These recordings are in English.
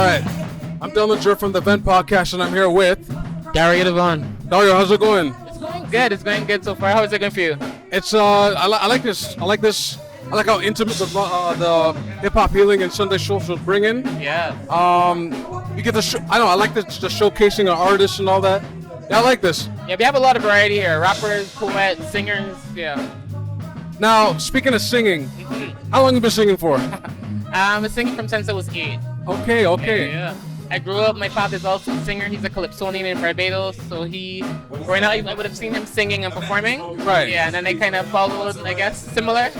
right. I'm Dylan from the Theventpod podcast, and I'm here with Dario Dvon. Dario. How's it going? It's going good. It's going good so far. How is it going for you? It's I like this. I like this. I like how intimate the hip hop healing and Sunday socials bring in. Yeah. You get the I like the showcasing of artists and all that. Yeah, I like this. Yeah, we have a lot of variety here. Rappers, poets, singers. Yeah. Now, speaking of singing, how long you been singing for? I've been singing from since I was 8. Okay. Yeah. I grew up, my father's also a singer. He's a calypsonian in Barbados, so growing up, I would have seen him singing and performing. Right. Yeah, and then I kind of followed, I guess, similar.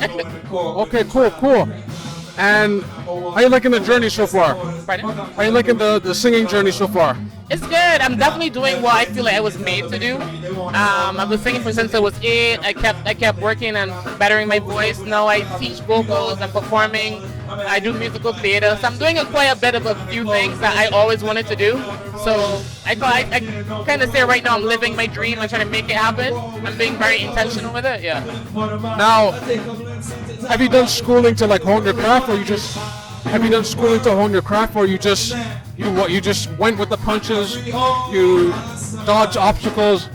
Okay, cool. And how you liking the journey so far? Pardon? How you liking the singing journey so far? It's good. I'm definitely doing what I feel like I was made to do. I've been singing since I was 8. I kept working and bettering my voice. Now I teach vocals and performing. I do musical theater. So I'm doing quite a bit of a few things that I always wanted to do. So I kind of say right now I'm living my dream. I'm trying to make it happen. I'm being very intentional with it. Yeah. Now, have you done schooling to like hone your craft, or you just went with the punches, you dodged obstacles?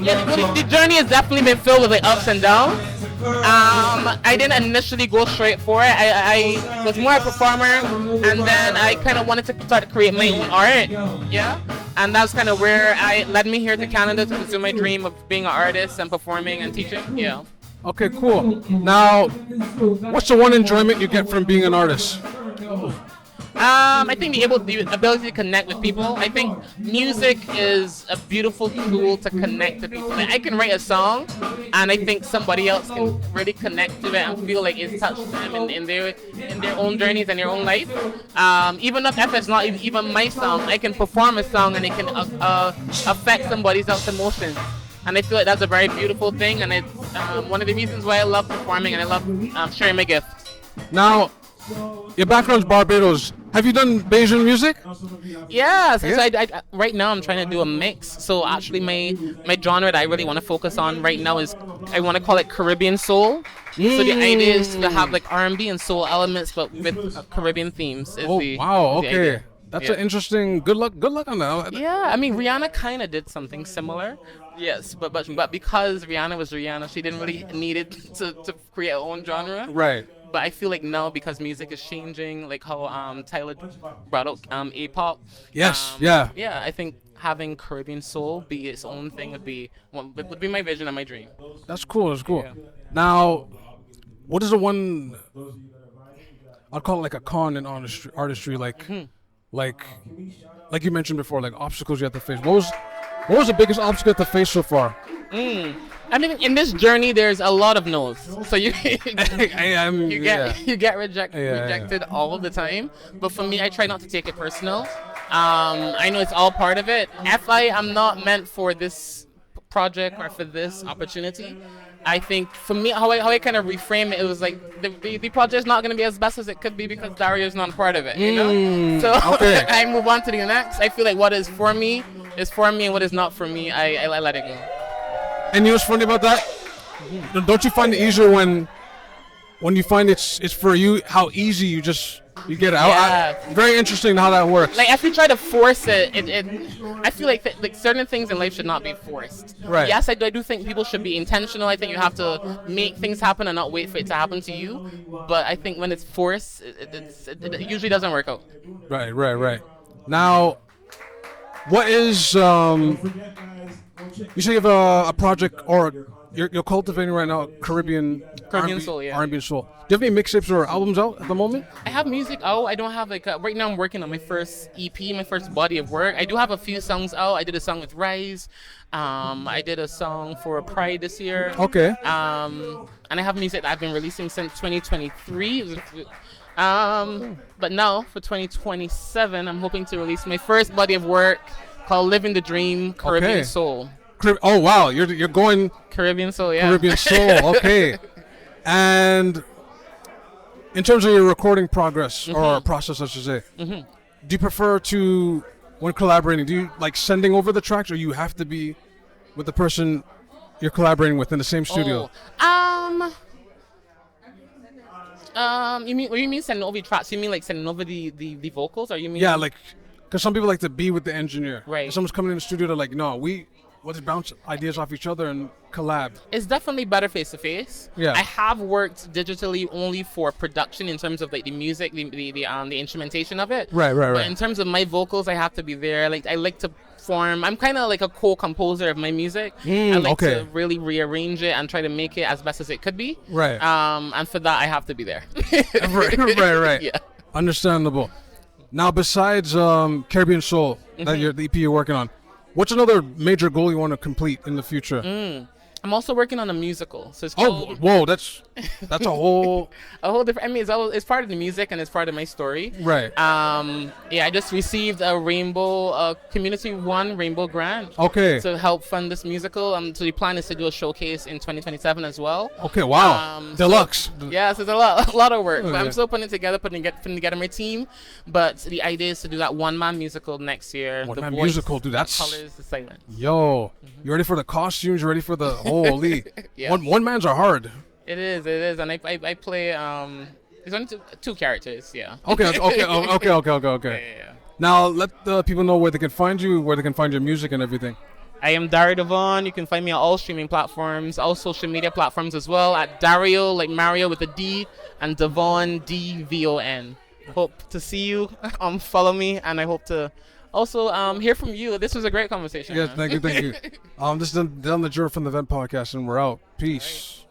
Yeah, the journey has definitely been filled with like ups and downs. I didn't initially go straight for it. I was more a performer, and then I kind of wanted to start to create my own art. Yeah, and that's kind of where led me here to Canada to pursue my dream of being an artist and performing and teaching. Yeah. Okay, cool. Now, what's the one enjoyment you get from being an artist? I think the ability to connect with people. I think music is a beautiful tool to connect to people. Like, I can write a song, and I think somebody else can really connect to it and feel like it's touched them in their own journeys and their own life. Even if it's not even my song, I can perform a song and it can affect somebody else's emotions. And I feel like that's a very beautiful thing, and it's one of the reasons why I love performing and I love sharing my gift. Now, your background's Barbados. Have you done Bayesian music? Yeah, so I right now I'm trying to do a mix. So actually my genre that I really want to focus on right now is, I want to call it Caribbean soul. So the idea is to have like R&B and soul elements, but with Caribbean themes. Okay. That's an interesting. Good luck on that. Yeah, I mean Rihanna kind of did something similar. Yes, but because Rihanna was Rihanna, she didn't really need it to create her own genre. Right. But I feel like now, because music is changing, like how Tyler brought out A-pop. Yes. Yeah. Yeah, I think having Caribbean soul be its own thing would be my vision and my dream. That's cool. Yeah. Now, what is the one? I'd call it like a con in artistry, like you mentioned before, like obstacles you have to face. What was the biggest obstacle you have to face so far? I mean, in this journey, there's a lot of no's. So you get rejected all the time. But for me, I try not to take it personal. I know it's all part of it. If I am not meant for this project or for this opportunity, I think for me, how I kind of reframe it, was like the project's not going to be as best as it could be because Dario's not a part of it, you know? So I move on to the next. I feel like what is for me is for me, and what is not for me, I let it go. And you know what's funny about that? Don't you find it easier when you find it's for you, how easy you get out? Yeah. Very interesting how that works. Like if you try to force it, I feel like like certain things in life should not be forced. Right. Yes, I do think people should be intentional. I think you have to make things happen and not wait for it to happen to you. But I think when it's forced, it usually doesn't work out. Right. Now, what is you say you have a project, or you're cultivating right now Caribbean soul, yeah. R&B and soul. Do you have any mixtapes or albums out at the moment? I have music out. I don't have right now I'm working on my first EP, my first body of work. I do have a few songs out. I did a song with Rise. I did a song for Pride this year. Okay. And I have music that I've been releasing since 2023. But now for 2027, I'm hoping to release my first body of work called Living the Dream, Caribbean Soul. Oh wow, you're going Caribbean Soul, yeah. Caribbean Soul, okay. And in terms of your recording progress or process, I should say, do you prefer to, when collaborating, do you like sending over the tracks, or you have to be with the person you're collaborating with in the same studio? You mean what do you mean sending over tracks? You mean like sending over the vocals, or you mean? Yeah, like, because some people like to be with the engineer. Right. If someone's coming in the studio, they're like, no, let's bounce ideas off each other and collab. It's definitely better face to face. Yeah. I have worked digitally only for production in terms of like the music, the instrumentation of it. Right. But in terms of my vocals, I have to be there. Like I like to form. I'm kind of like a co-composer of my music. I like to really rearrange it and try to make it as best as it could be. Right. And for that, I have to be there. right. Yeah. Understandable. Now, besides Caribbean Soul, that the EP you're working on, what's another major goal you want to complete in the future? I'm also working on a musical. So it's called, whoa, that's a whole different. I mean, it's part of the music and it's part of my story. Right. Yeah, I just received a Community One Rainbow grant. Okay. To help fund this musical. So the plan is to do a showcase in 2027 as well. Okay. Wow. Deluxe. So it's a lot of work. But I'm still putting it together, putting together my team. But the idea is to do that one-man musical next year. One-man musical, dude. That's colors, the silence. Yo, you ready for the costumes? You ready for the holy? Yeah. One man's are hard. It is, and I play. There's only two characters. Yeah. Okay. Yeah. Now let the people know where they can find you, where they can find your music and everything. I am Dario Dvon. You can find me on all streaming platforms, all social media platforms as well, at Dario, like Mario with a D, and Dvon, Dvon. Hope to see you. Follow me, and I hope to also hear from you. This was a great conversation. Yes, thank you. This is done the Juror from the Theventpod podcast, and we're out. Peace.